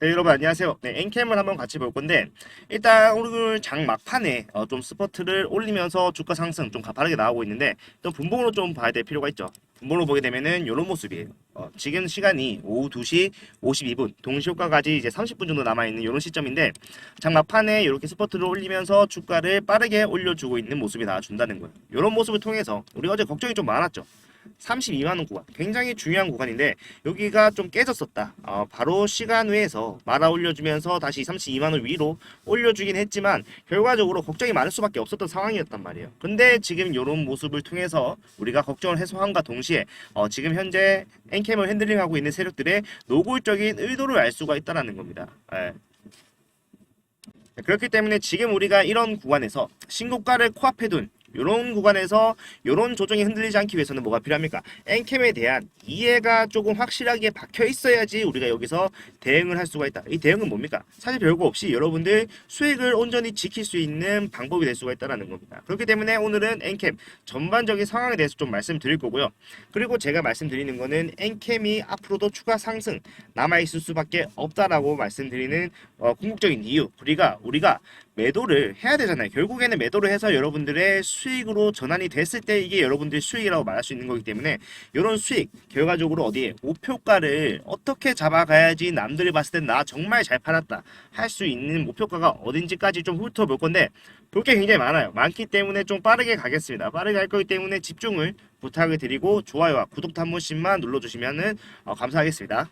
네, 여러분 안녕하세요. 네, 엔캠을 한번 같이 볼 건데 일단 오늘 장 막판에 좀 스퍼트를 올리면서 주가 상승 좀 가파르게 나오고 있는데 또 분봉으로 좀 봐야 될 필요가 있죠. 분봉으로 보게 되면은 이런 모습이에요. 지금 시간이 오후 2시 52분, 동시효과까지 이제 30분 정도 남아있는 이런 시점인데 장 막판에 이렇게 스퍼트를 올리면서 주가를 빠르게 올려주고 있는 모습이 나와준다는 거예요. 이런 모습을 통해서 우리 어제 걱정이 좀 많았죠. 32만원 구간 굉장히 중요한 구간인데 여기가 좀 깨졌었다. 바로 시간 외에서 말아 올려주면서 다시 32만원 위로 올려주긴 했지만 결과적으로 걱정이 많을 수밖에 없었던 상황이었단 말이에요. 근데 지금 이런 모습을 통해서 우리가 걱정을 해소함과 동시에 지금 현재 엔캠을 핸들링하고 있는 세력들의 노골적인 의도를 알 수가 있다는 겁니다. 예. 그렇기 때문에 지금 우리가 이런 구간에서 신고가를 코앞에 둔 이런 구간에서 이런 조정이 흔들리지 않기 위해서는 뭐가 필요합니까? 엔캠에 대한 이해가 조금 확실하게 박혀 있어야지 우리가 여기서 대응을 할 수가 있다. 이 대응은 뭡니까? 사실 별거 없이 여러분들 수익을 온전히 지킬 수 있는 방법이 될 수가 있다는 겁니다. 그렇기 때문에 오늘은 엔캠 전반적인 상황에 대해서 좀 말씀드릴 거고요. 그리고 제가 말씀드리는 거는 엔캠이 앞으로도 추가 상승 남아있을 수밖에 없다라고 말씀드리는 궁극적인 이유. 우리가 매도를 해야 되잖아요. 결국에는 매도를 해서 여러분들의 수익으로 전환이 됐을 때 이게 여러분들의 수익이라고 말할 수 있는 거기 때문에 이런 수익 결과적으로 어디에 목표가를 어떻게 잡아가야지 남들이 봤을 때 나 정말 잘 팔았다 할 수 있는 목표가가 어딘지까지 좀 훑어볼 건데 볼 게 굉장히 많기 때문에 좀 빠르게 가겠습니다. 빠르게 할 거기 때문에 집중을 부탁을 드리고 좋아요와 구독도 한 번씩만 눌러주시면 감사하겠습니다.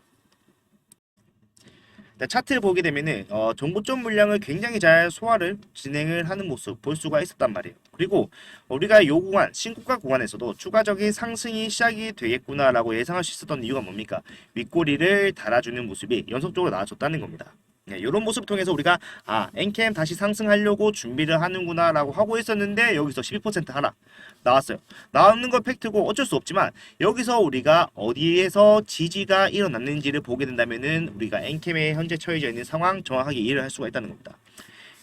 차트를 보게 되면은 정고점 물량을 굉장히 잘 소화를 진행을 하는 모습 볼 수가 있었단 말이에요. 그리고 우리가 요 구간 신고가 구간에서도 추가적인 상승이 시작이 되겠구나라고 예상할 수 있었던 이유가 뭡니까? 윗꼬리를 달아주는 모습이 연속적으로 나와줬다는 겁니다. 네, 이런 모습을 통해서 우리가 엔캠 다시 상승하려고 준비를 하는구나라고 하고 있었는데 여기서 12% 하락 나왔어요. 나오는 건 팩트고 어쩔 수 없지만 여기서 우리가 어디에서 지지가 일어났는지를 보게 된다면은 우리가 엔캠에 현재 처해져 있는 상황 정확하게 이해를 할 수가 있다는 겁니다.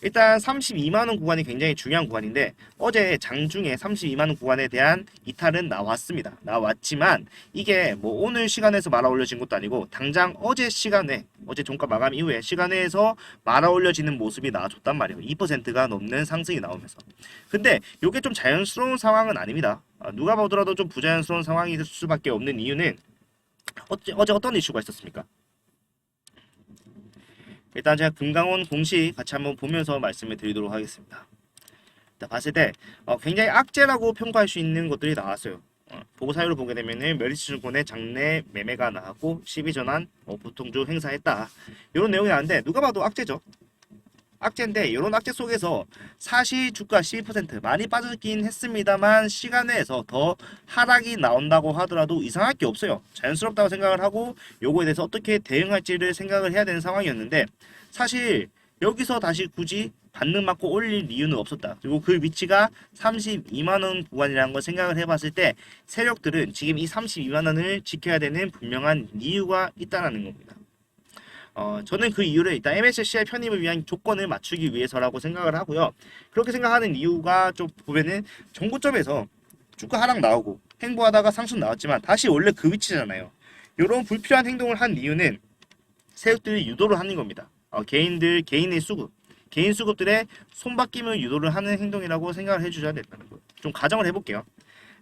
일단 32만원 구간이 굉장히 중요한 구간인데 어제 장중에 32만원 구간에 대한 이탈은 나왔습니다. 나왔지만 이게 뭐 오늘 시간에서 말아 올려진 것도 아니고 당장 어제 시간에 어제 종가 마감 이후에 시간에서 말아 올려지는 모습이 나와줬단 말이에요. 2%가 넘는 상승이 나오면서. 근데 이게 좀 자연스러운 상황은 아닙니다. 누가 보더라도 좀 부자연스러운 상황이 될 수밖에 없는 이유는 어제 어떤 이슈가 있었습니까? 일단 제가 금강원 공시 같이 한번 보면서 말씀을 드리도록 하겠습니다. 일단 봤을 때 굉장히 악재라고 평가할 수 있는 것들이 나왔어요. 보고 사유를 보게 되면은 멸치증권의 장내 매매가 나왔고 12전환 보통주 행사했다. 이런 내용이 나왔는데 누가 봐도 악재죠. 악재인데 이런 악재 속에서 사실 주가 12% 많이 빠졌긴 했습니다만 시간에서 더 하락이 나온다고 하더라도 이상할 게 없어요. 자연스럽다고 생각을 하고 요거에 대해서 어떻게 대응할지를 생각을 해야 되는 상황이었는데 사실 여기서 다시 굳이 반등 맞고 올릴 이유는 없었다. 그리고 그 위치가 32만원 구간이라는 걸 생각을 해봤을 때 세력들은 지금 이 32만원을 지켜야 되는 분명한 이유가 있다는 겁니다. 저는 그 이유를 일단 MSCI 편입을 위한 조건을 맞추기 위해서라고 생각을 하고요. 그렇게 생각하는 이유가 좀 보면은 정고점에서 주가 하락 나오고 행보하다가 상승 나왔지만 다시 원래 그 위치잖아요. 이런 불필요한 행동을 한 이유는 세력들이 유도를 하는 겁니다. 개인의 수급, 개인 수급들의 손바뀜을 유도를 하는 행동이라고 생각을 해주셔야 된다는 거예요. 좀 가정을 해볼게요.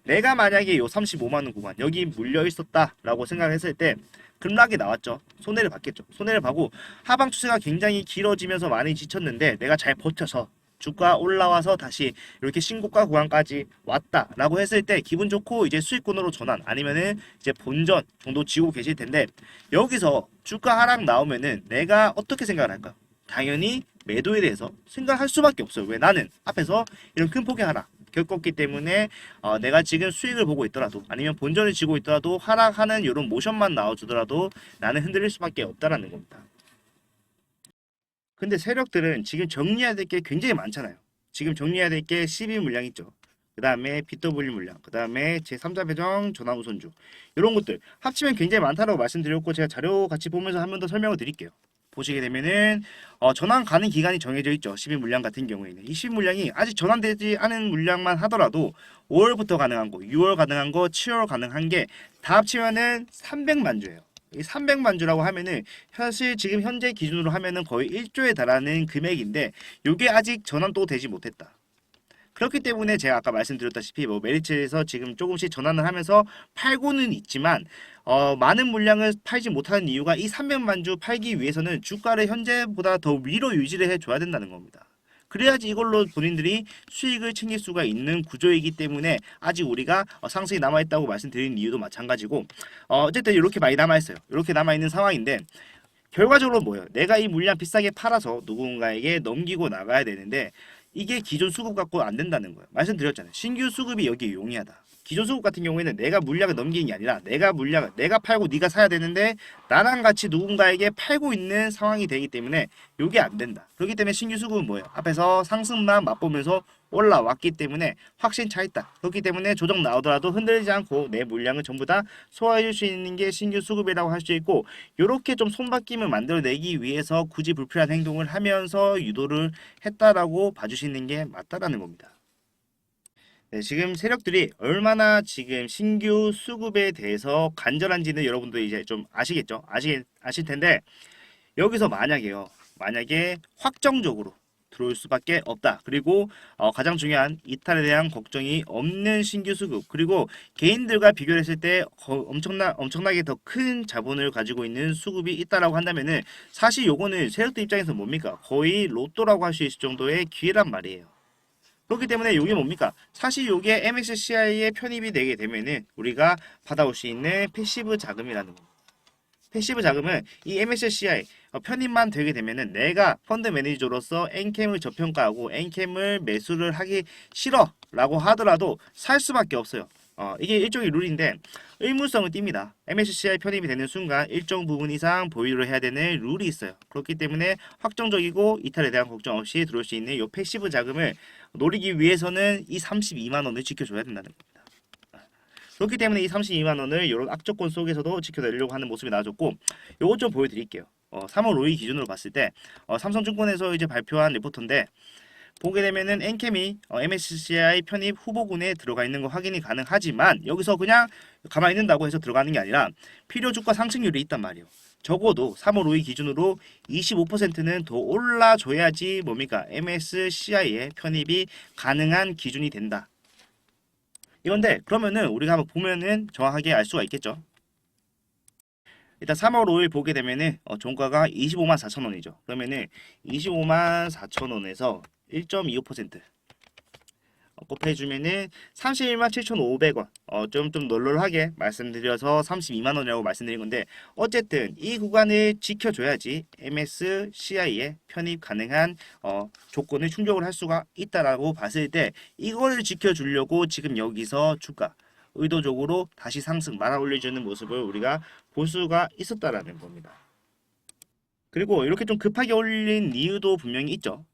내가 만약에 요 35만원 구간 여기 물려 있었다라고 생각했을 때 급락이 나왔죠. 손해를 받겠죠. 손해를 받고 하방 추세가 굉장히 길어지면서 많이 지쳤는데 내가 잘 버텨서 주가 올라와서 다시 이렇게 신고가 구간까지 왔다라고 했을 때 기분 좋고 이제 수익권으로 전환 아니면은 이제 본전 정도 지고 계실 텐데 여기서 주가 하락 나오면은 내가 어떻게 생각을 할까? 당연히 매도에 대해서 생각할 수밖에 없어요. 왜? 나는 앞에서 이런 큰 폭의 하락 겪었기 때문에 내가 지금 수익을 보고 있더라도 아니면 본전을 쥐고 있더라도 하락하는 이런 모션만 나와주더라도 나는 흔들릴 수밖에 없다라는 겁니다. 근데 세력들은 지금 정리해야 될 게 굉장히 많잖아요. 지금 정리해야 될 게 12 물량 있죠. 그 다음에 BW 물량, 그 다음에 제3자 배정, 전화우 손주 이런 것들 합치면 굉장히 많다라고 말씀드렸고 제가 자료 같이 보면서 한 번 더 설명을 드릴게요. 보시게 되면은 전환 가능 기간이 정해져 있죠. 12 물량 같은 경우에는 이 12 물량이 아직 전환되지 않은 물량만 하더라도 5월부터 가능한 거, 6월 가능한 거, 7월 가능한 게 다 합치면은 300만 주예요. 이 300만 주라고 하면은 사실 지금 현재 기준으로 하면은 거의 1조에 달하는 금액인데 요게 아직 전환도 되지 못했다. 그렇기 때문에 제가 아까 말씀드렸다시피 뭐 메리츠에서 지금 조금씩 전환을 하면서 팔고는 있지만 많은 물량을 팔지 못하는 이유가 이 300만 주 팔기 위해서는 주가를 현재보다 더 위로 유지를 해줘야 된다는 겁니다. 그래야지 이걸로 본인들이 수익을 챙길 수가 있는 구조이기 때문에 아직 우리가 상승이 남아있다고 말씀드리는 이유도 마찬가지고 어쨌든 이렇게 많이 남아있어요. 이렇게 남아있는 상황인데 결과적으로 뭐예요? 내가 이 물량 비싸게 팔아서 누군가에게 넘기고 나가야 되는데 이게 기존 수급 갖고 안 된다는 거예요. 말씀드렸잖아요. 신규 수급이 여기에 용이하다. 기존 수급 같은 경우에는 내가 물량을 넘기는 게 아니라 내가 팔고 네가 사야 되는데 나랑 같이 누군가에게 팔고 있는 상황이 되기 때문에 이게 안 된다. 그렇기 때문에 신규 수급은 뭐예요? 앞에서 상승만 맛보면서 올라왔기 때문에 확신 차 있다. 그렇기 때문에 조정 나오더라도 흔들리지 않고 내 물량을 전부 다 소화해 줄 수 있는 게 신규 수급이라고 할 수 있고 이렇게 좀 손바뀜을 만들어내기 위해서 굳이 불필요한 행동을 하면서 유도를 했다라고 봐주시는 게 맞다라는 겁니다. 네, 지금 세력들이 얼마나 지금 신규 수급에 대해서 간절한지는 여러분도 이제 좀 아시겠죠? 아실 텐데 여기서 만약에 확정적으로 들어올 수밖에 없다. 그리고 가장 중요한 이탈에 대한 걱정이 없는 신규 수급 그리고 개인들과 비교를 했을 때 엄청나게 더 큰 자본을 가지고 있는 수급이 있다라고 한다면은 사실 요거는 세력들 입장에서 뭡니까? 거의 로또라고 할 수 있을 정도의 기회란 말이에요. 그렇기 때문에 이게 뭡니까? 사실 이게 MSCI에 편입이 되게 되면은 우리가 받아올 수 있는 패시브 자금이라는 겁니다. 패시브 자금은 이 MSCI 편입만 되게 되면은 내가 펀드 매니저로서 엔캠을 저평가하고 엔캠을 매수를 하기 싫어라고 하더라도 살 수밖에 없어요. 이게 일종의 룰인데 의무성을 띱니다. MSCI 편입이 되는 순간 일정 부분 이상 보유를 해야 되는 룰이 있어요. 그렇기 때문에 확정적이고 이탈에 대한 걱정 없이 들어올 수 있는 이 패시브 자금을 노리기 위해서는 이 32만 원을 지켜줘야 된다는 겁니다. 그렇기 때문에 이 32만 원을 이런 악조건 속에서도 지켜내려고 하는 모습이 나와줬고 요것 좀 보여드릴게요. 3월 5일 기준으로 봤을 때 삼성증권에서 이제 발표한 리포트인데 보게 되면은 엔캠이 MSCI 편입 후보군에 들어가 있는 거 확인이 가능하지만 여기서 그냥 가만히 있는다고 해서 들어가는 게 아니라 필요 주가 상승률이 있단 말이에요. 적어도 3월 5일 기준으로 25%는 더 올라줘야지 뭡니까? MSCI에 편입이 가능한 기준이 된다. 이건데 그러면은 우리가 한번 보면은 정확하게 알 수가 있겠죠. 일단 3월 5일 보게 되면은 종가가 25만 4천 원이죠. 그러면은 25만 4천 원에서 1.25% 곱해주면은 31만 7,500원. 좀 널널하게 말씀드려서 32만 원이라고 말씀드린 건데 어쨌든 이 구간을 지켜줘야지 MSCI에 편입 가능한 조건을 충족을 할 수가 있다라고 봤을 때 이거를 지켜주려고 지금 여기서 주가 의도적으로 다시 상승 말아 올려주는 모습을 우리가 볼 수가 있었다라는 겁니다. 그리고 이렇게 좀 급하게 올린 이유도 분명히 있죠.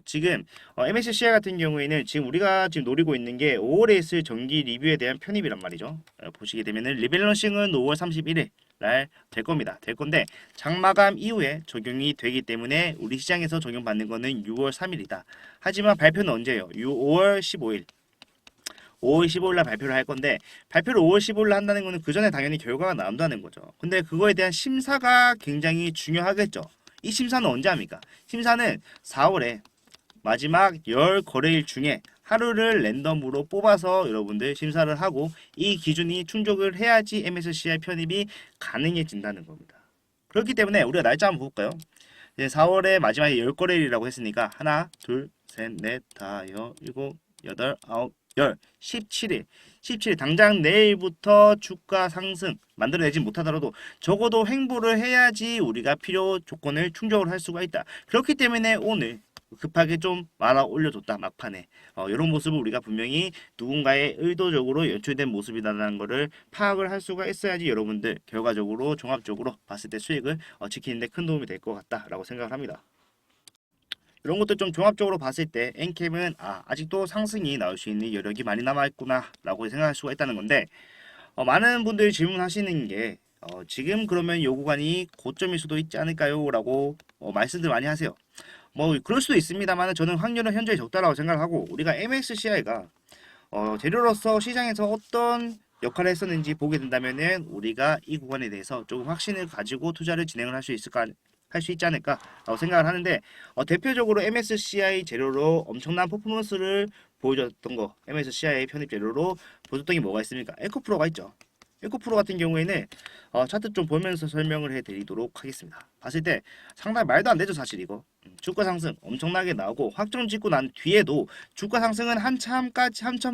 지금 MSCI 같은 경우에는 지금 우리가 지금 노리고 있는 게 5월에 있을 정기 리뷰에 대한 편입이란 말이죠. 보시게 되면은 리밸런싱은 5월 31일 날 될 겁니다. 될 건데 장마감 이후에 적용이 되기 때문에 우리 시장에서 적용받는 거는 6월 3일이다. 하지만 발표는 언제예요? 5월 15일. 5월 15일 날 발표를 할 건데 발표를 5월 15일 날 한다는 거는 그 전에 당연히 결과가 나온다는 거죠. 근데 그거에 대한 심사가 굉장히 중요하겠죠. 이 심사는 언제 합니까? 심사는 4월에 마지막 10거래일 중에 하루를 랜덤으로 뽑아서 여러분들 심사를 하고 이 기준이 충족을 해야지 MSCI 편입이 가능해진다는 겁니다. 그렇기 때문에 우리가 날짜 한번 볼까요? 이제 4월에 마지막에 10거래일이라고 했으니까 하나, 둘, 셋, 넷, 다, 일곱, 여덟, 아홉, 17일 당장 내일부터 주가 상승 만들어내지 못하더라도 적어도 횡보를 해야지 우리가 필요 조건을 충족을 할 수가 있다. 그렇기 때문에 오늘 급하게 좀 말아 올려줬다 막판에 이런 모습을 우리가 분명히 누군가의 의도적으로 연출된 모습이라는 것을 파악을 할 수가 있어야지 여러분들 결과적으로 종합적으로 봤을 때 수익을 지키는 데 큰 도움이 될 것 같다라고 생각을 합니다. 이런 것도 좀 종합적으로 봤을 때 엔캠은 아직도 상승이 나올 수 있는 여력이 많이 남아있구나 라고 생각할 수가 있다는 건데 많은 분들이 질문하시는 게 지금 그러면 요 구간이 고점일 수도 있지 않을까요? 라고 말씀들 많이 하세요. 뭐 그럴 수도 있습니다만 저는 확률은 현저히 적다라고 생각하고 우리가 MSCI가 재료로서 시장에서 어떤 역할을 했었는지 보게 된다면은 우리가 이 구간에 대해서 조금 확신을 가지고 투자를 진행을 할 수 있지 않을까라고 생각을 하는데 대표적으로 MSCI 재료로 엄청난 퍼포먼스를 보여줬던 거 MSCI 편입 재료로 보여줬던 게 뭐가 있습니까? 에코프로가 있죠. 에코프로 같은 경우에는 차트 좀 보면서 설명을 해드리도록 하겠습니다. 봤을 때 상당히 말도 안 되죠 사실 이거. 주가 상승 엄청나게 나오고 확정 짓고 난 뒤에도 주가 상승은 한참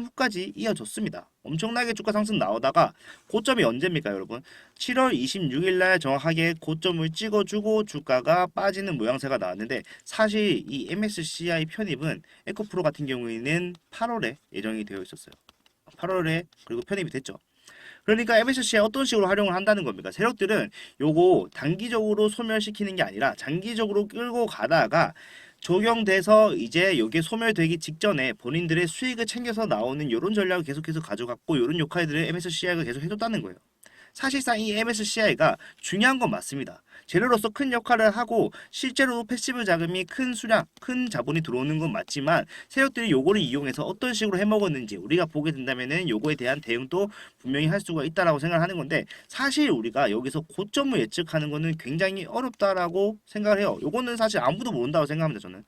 후까지 이어졌습니다. 엄청나게 주가 상승 나오다가 고점이 언제입니까 여러분? 7월 26일 날 정확하게 고점을 찍어주고 주가가 빠지는 모양새가 나왔는데 사실 이 MSCI 편입은 에코프로 같은 경우에는 8월에 예정이 되어 있었어요. 8월에 그리고 편입이 됐죠. 그러니까 MSCI 어떤 식으로 활용을 한다는 겁니까? 세력들은 요거 단기적으로 소멸시키는 게 아니라 장기적으로 끌고 가다가 적용돼서 이제 여기에 소멸되기 직전에 본인들의 수익을 챙겨서 나오는 이런 전략을 계속해서 가져갔고 이런 역할들을 MSCI가 계속 해줬다는 거예요. 사실상 이 MSCI가 중요한 건 맞습니다. 재료로서 큰 역할을 하고 실제로 패시브 자금이 큰 수량, 큰 자본이 들어오는 건 맞지만 세력들이 요거를 이용해서 어떤 식으로 해먹었는지 우리가 보게 된다면은 요거에 대한 대응도 분명히 할 수가 있다라고 생각하는 건데 사실 우리가 여기서 고점을 예측하는 거는 굉장히 어렵다라고 생각을 해요. 요거는 사실 아무도 모른다고 생각합니다. 저는.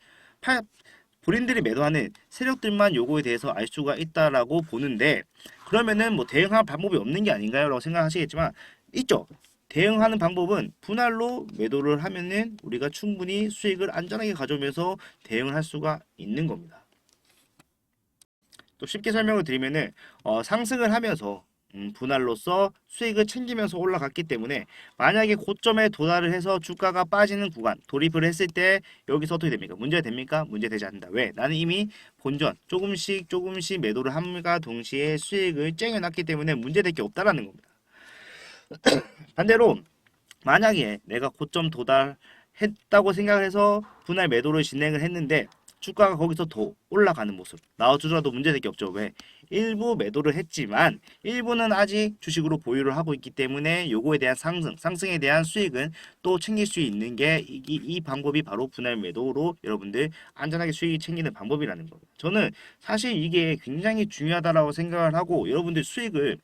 본인들이 매도하는 세력들만 요거에 대해서 알 수가 있다라고 보는데 그러면은 뭐 대응할 방법이 없는 게 아닌가요? 라고 생각하시겠지만 있죠. 대응하는 방법은 분할로 매도를 하면은 우리가 충분히 수익을 안전하게 가져오면서 대응을 할 수가 있는 겁니다. 또 쉽게 설명을 드리면은 상승을 하면서 분할로서 수익을 챙기면서 올라갔기 때문에 만약에 고점에 도달을 해서 주가가 빠지는 구간 돌입을 했을 때 여기서 어떻게 됩니까? 문제가 됩니까? 문제되지 않는다. 왜? 나는 이미 본전 조금씩 매도를 함과 동시에 수익을 쟁여놨기 때문에 문제될 게 없다라는 겁니다. 반대로 만약에 내가 고점 도달했다고 생각을 해서 분할 매도를 진행을 했는데 주가가 거기서 더 올라가는 모습 나와주더라도 문제될 게 없죠. 왜? 일부 매도를 했지만 일부는 아직 주식으로 보유를 하고 있기 때문에 요거에 대한 상승에 대한 수익은 또 챙길 수 있는 게 이 방법이 바로 분할 매도로 여러분들 안전하게 수익이 챙기는 방법이라는 겁니다. 저는 사실 이게 굉장히 중요하다라고 생각을 하고 여러분들 수익을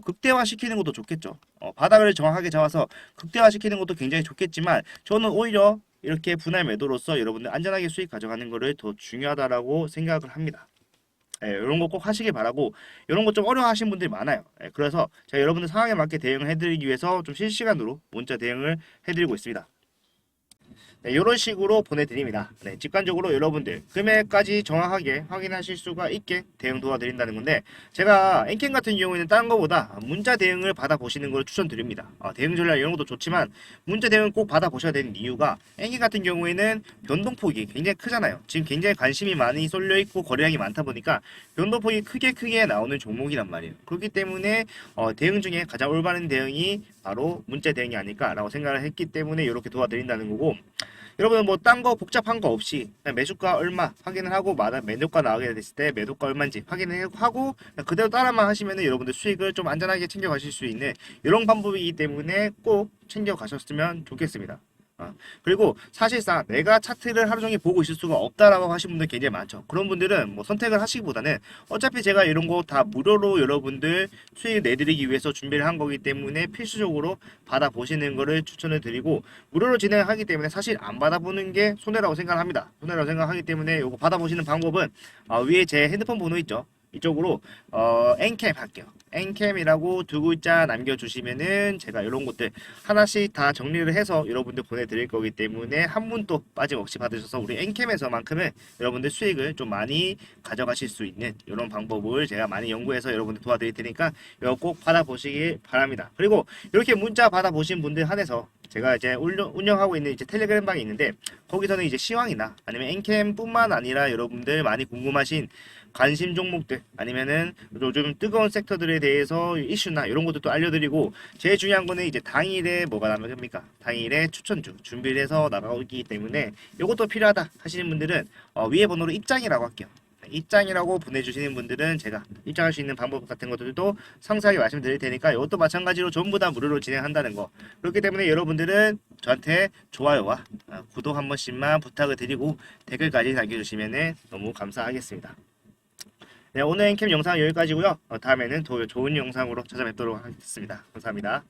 극대화시키는 것도 좋겠죠. 바닥을 정확하게 잡아서 극대화시키는 것도 굉장히 좋겠지만 저는 오히려 이렇게 분할 매도로서 여러분들 안전하게 수익 가져가는 것을 더 중요하다라고 생각을 합니다. 이런 거 꼭 하시길 바라고 이런 거 좀 어려워하시는 분들이 많아요. 그래서 제가 여러분들 상황에 맞게 대응을 해드리기 위해서 좀 실시간으로 문자 대응을 해드리고 있습니다. 네, 이런 식으로 보내드립니다. 네, 직관적으로 여러분들 금액까지 정확하게 확인하실 수가 있게 대응 도와드린다는 건데 제가 엔캠 같은 경우에는 다른 것보다 문자 대응을 받아보시는 걸 추천드립니다. 대응 전략 이런 것도 좋지만 문자 대응을 꼭 받아보셔야 되는 이유가 엔캠 같은 경우에는 변동폭이 굉장히 크잖아요. 지금 굉장히 관심이 많이 쏠려있고 거래량이 많다 보니까 변동폭이 크게 나오는 종목이란 말이에요. 그렇기 때문에 대응 중에 가장 올바른 대응이 바로 문자 대응이 아닐까라고 생각을 했기 때문에 이렇게 도와드린다는 거고 여러분은 뭐 딴 거 복잡한 거 없이 그냥 매수가 얼마 확인을 하고 매도가 나오게 됐을 때 매도가 얼마인지 확인을 하고 그대로 따라만 하시면은 여러분들 수익을 좀 안전하게 챙겨 가실 수 있는 이런 방법이기 때문에 꼭 챙겨 가셨으면 좋겠습니다. 그리고 사실상 내가 차트를 하루 종일 보고 있을 수가 없다라고 하신 분들 굉장히 많죠. 그런 분들은 뭐 선택을 하시기보다는 어차피 제가 이런 거 다 무료로 여러분들 수익 내드리기 위해서 준비를 한 거기 때문에 필수적으로 받아보시는 거를 추천을 드리고 무료로 진행하기 때문에 사실 안 받아보는 게 손해라고 생각합니다. 손해라고 생각하기 때문에 이거 받아보시는 방법은 위에 제 핸드폰 번호 있죠. 이쪽으로 엔캠 할게요. 엔캠이라고 두 글자 남겨주시면은 제가 이런 것들 하나씩 다 정리를 해서 여러분들 보내드릴 거기 때문에 한 분도 빠짐없이 받으셔서 우리 엔캠에서만큼은 여러분들 수익을 좀 많이 가져가실 수 있는 이런 방법을 제가 많이 연구해서 여러분들 도와드릴 테니까 이거 꼭 받아보시길 바랍니다. 그리고 이렇게 문자 받아보신 분들 한해서 제가 이제 운영하고 있는 이제 텔레그램 방이 있는데 거기서는 이제 시황이나 아니면 엔캠뿐만 아니라 여러분들 많이 궁금하신 관심 종목들 아니면은 요즘 뜨거운 섹터들에 대해서 이슈나 이런 것도 알려드리고 제일 중요한 거는 이제 당일에 뭐가 나갑니까? 당일에 추천주 준비를 해서 나가기 때문에 이것도 필요하다 하시는 분들은 위에 번호로 입장이라고 할게요. 입장이라고 보내주시는 분들은 제가 입장할 수 있는 방법 같은 것들도 상세하게 말씀드릴 테니까 이것도 마찬가지로 전부 다 무료로 진행한다는 거 그렇기 때문에 여러분들은 저한테 좋아요와 구독 한 번씩만 부탁을 드리고 댓글까지 남겨주시면 너무 감사하겠습니다. 네, 오늘 엔캠 영상 여기까지고요. 다음에는 더 좋은 영상으로 찾아뵙도록 하겠습니다. 감사합니다.